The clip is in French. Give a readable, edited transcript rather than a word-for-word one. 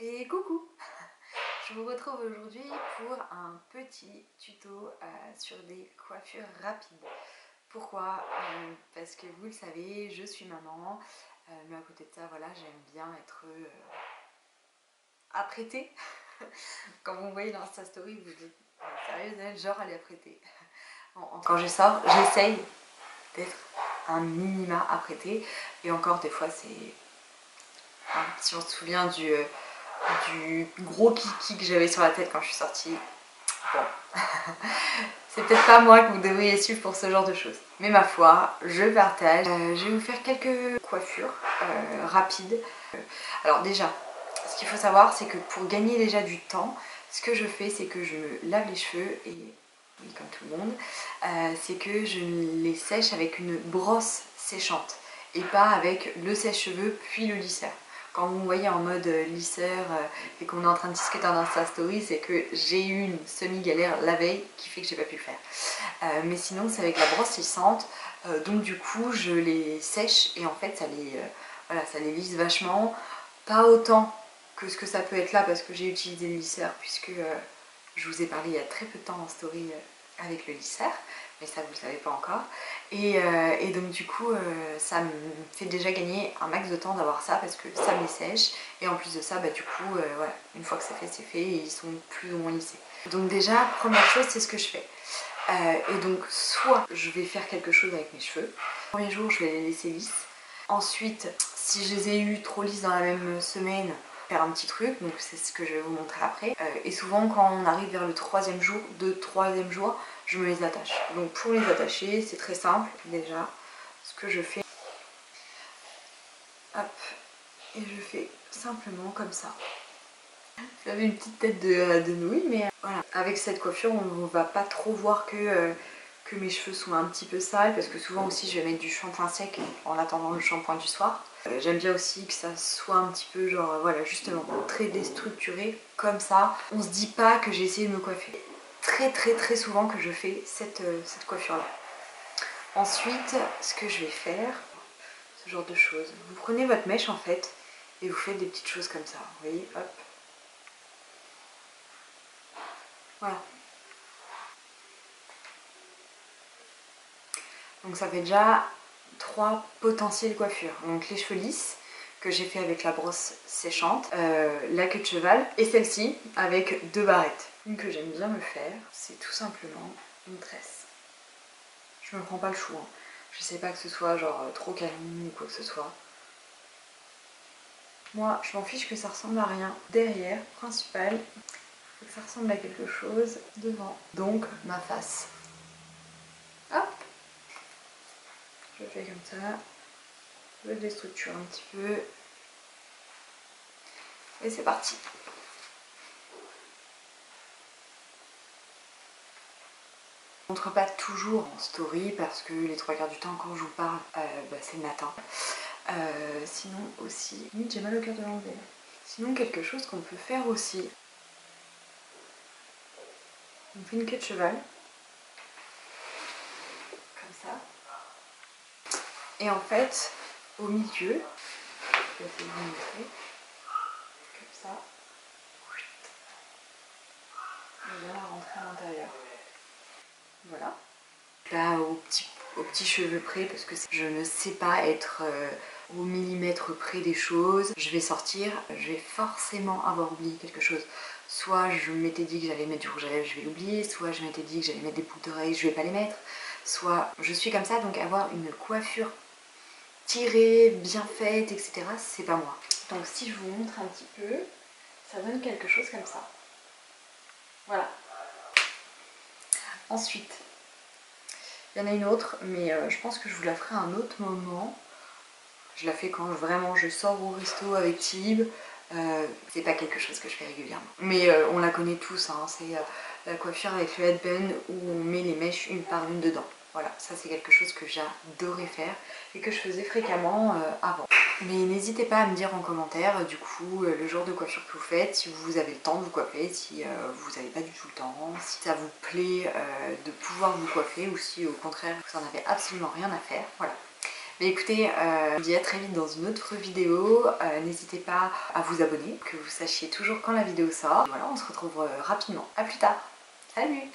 Et coucou! Je vous retrouve aujourd'hui pour un petit tuto sur des coiffures rapides. Pourquoi? Parce que vous le savez, je suis maman, mais à côté de ça, voilà, j'aime bien être apprêtée. Quand vous me voyez dans Insta Story, vous dites sérieuse, elle, genre elle est apprêtée. Quand je sors, j'essaye d'être un minima apprêtée, et encore des fois c'est... si on se souvient du gros kiki que j'avais sur la tête quand je suis sortie, bon, c'est peut-être pas moi que vous devriez suivre pour ce genre de choses. Mais ma foi, je partage. Je vais vous faire quelques coiffures rapides. Alors déjà, ce qu'il faut savoir, c'est que pour gagner déjà du temps, ce que je fais, c'est que je me lave les cheveux et... oui, comme tout le monde, c'est que je les sèche avec une brosse séchante et pas avec le sèche-cheveux puis le lisseur. Quand vous me voyez en mode lisseur et qu'on est en train de discuter en Insta Story, c'est que j'ai eu une semi-galère la veille qui fait que j'ai pas pu le faire. Mais sinon, c'est avec la brosse lissante, donc du coup, je les sèche et en fait, voilà, ça les lisse vachement. Pas autant que ce que ça peut être là parce que j'ai utilisé le lisseur puisque je vous ai parlé il y a très peu de temps en story avec le lisseur, mais ça vous le savez pas encore. Et donc du coup ça me fait déjà gagner un max de temps d'avoir ça parce que ça me les sèche, et en plus de ça du coup voilà, une fois que c'est fait et ils sont plus ou moins lissés. Donc déjà première chose, c'est ce que je fais. Et donc soit je vais faire quelque chose avec mes cheveux. Le premier jour je vais les laisser lisses. Ensuite, si je les ai eu trop lisses dans la même semaine, faire un petit truc, donc c'est ce que je vais vous montrer après. Et souvent quand on arrive vers le troisième jour, je me les attache. Donc pour les attacher, c'est très simple déjà. Ce que je fais, hop, et je fais simplement comme ça. J'avais une petite tête de nouilles, mais voilà. Avec cette coiffure, on ne va pas trop voir que mes cheveux sont un petit peu sales, parce que souvent aussi je vais mettre du shampoing sec en attendant le shampoing du soir. J'aime bien aussi que ça soit un petit peu genre, voilà, justement, très déstructuré, comme ça. On se dit pas que j'ai essayé de me coiffer. Très souvent que je fais cette coiffure là. Ensuite, ce que je vais faire, ce genre de choses, vous prenez votre mèche en fait, et vous faites des petites choses comme ça, vous voyez, hop. Voilà. Donc ça fait déjà 3 potentielles coiffures. Donc les cheveux lisses, que j'ai fait avec la brosse séchante, la queue de cheval, et celle-ci avec 2 barrettes. Une que j'aime bien me faire, c'est tout simplement une tresse. Je me prends pas le chou, hein. Je sais pas que ce soit genre trop câlin ou quoi que ce soit. Moi, je m'en fiche que ça ressemble à rien. Derrière, principal, faut que ça ressemble à quelque chose devant. Donc, ma face. Hop! Je fais comme ça. Je déstructure un petit peu. Et c'est parti. Je ne montre pas toujours en story parce que les 3/4 du temps quand je vous parle, c'est le matin. Sinon aussi, limite j'ai mal au cœur de l'enlever. Sinon quelque chose qu'on peut faire aussi. On fait une queue de cheval. Comme ça. Et en fait, au milieu, je vais essayer de vous montrer. Comme ça. On vient la rentrer à l'intérieur. Voilà. Là, aux petits cheveux près, parce que je ne sais pas être au millimètre près des choses. Je vais sortir, je vais forcément avoir oublié quelque chose. Soit je m'étais dit que j'allais mettre du rouge à lèvres, je vais l'oublier. Soit je m'étais dit que j'allais mettre des boucles d'oreilles, je vais pas les mettre. Soit je suis comme ça, donc avoir une coiffure tirée, bien faite, etc., c'est pas moi. Donc si je vous montre un petit peu, ça donne quelque chose comme ça. Voilà. Ensuite, il y en a une autre, mais je pense que je vous la ferai à un autre moment. Je la fais quand vraiment je sors au resto avec Tib. C'est pas quelque chose que je fais régulièrement. Mais on la connaît tous, hein. C'est la coiffure avec le headband où on met les mèches une par une dedans. Voilà, ça c'est quelque chose que j'adorais faire et que je faisais fréquemment avant. Mais n'hésitez pas à me dire en commentaire du coup le genre de coiffure que vous faites, si vous avez le temps de vous coiffer, si vous n'avez pas du tout le temps, si ça vous plaît de pouvoir vous coiffer ou si au contraire vous n'en avez absolument rien à faire. Voilà. Mais écoutez, je vous dis à très vite dans une autre vidéo. N'hésitez pas à vous abonner, que vous sachiez toujours quand la vidéo sort. Et voilà, on se retrouve rapidement. A plus tard. Salut!